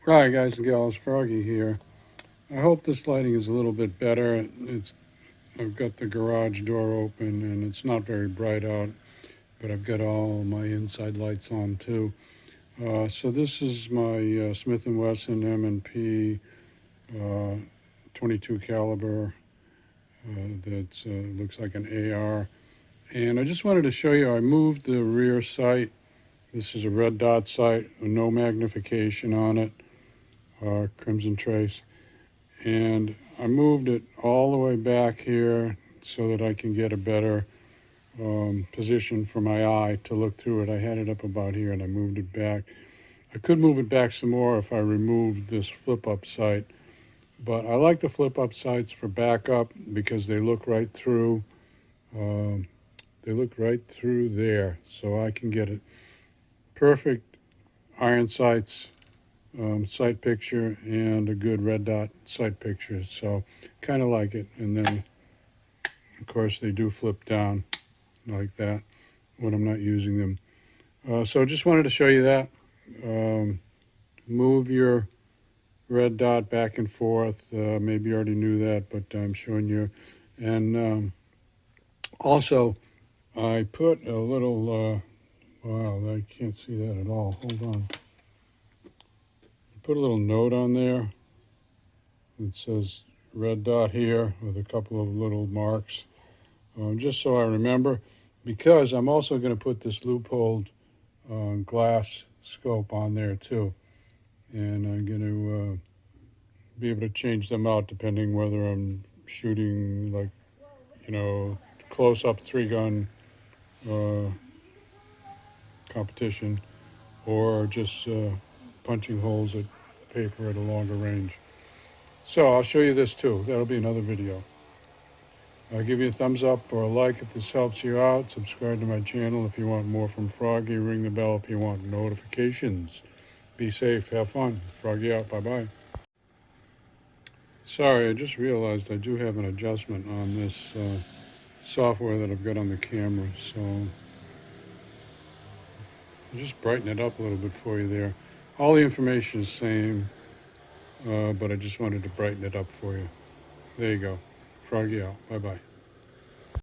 Hi guys and gals, Froggy here. I hope this lighting is a little bit better. I've got the garage door open and it's not very bright out, but I've got all my inside lights on too. So this is my Smith & Wesson M&P 22 caliber that looks like an AR. And I just wanted to show you, I moved the rear sight. This is a red dot sight with no magnification on it, crimson trace. And I moved it all the way back here so that I can get a better position for my eye to look through it. I had it up about here and I moved it back. I could move it back some more if I removed this flip-up sight, but I like the flip-up sights for backup because they look right through. They look right through there, so I can get a perfect iron sights sight picture and a good red dot sight picture. So kind of like it. And then of course they do flip down like that when I'm not using them. So just wanted to show you that. Move your red dot back and forth. Maybe you already knew that, but I'm showing you. And also I put a little, wow, I can't see that at all. Hold on. Put a little note on there. It says red dot here with a couple of little marks, just so I remember, because I'm also going to put this loophole glass scope on there too, and I'm going to be able to change them out depending whether I'm shooting like, close up 3-gun competition or just punching holes at paper at a longer range. So I'll show you this too. That'll be another video. Give you a thumbs up or a like if this helps you out. Subscribe to my channel if you want more from Froggy. Ring the bell if you want notifications. Be safe. Have fun. Froggy out. Bye-bye. Sorry, I just realized I do have an adjustment on this software that I've got on the camera. So I'll just brighten it up a little bit for you there. All the information is the same, but I just wanted to brighten it up for you. There you go. Froggy out. Bye-bye.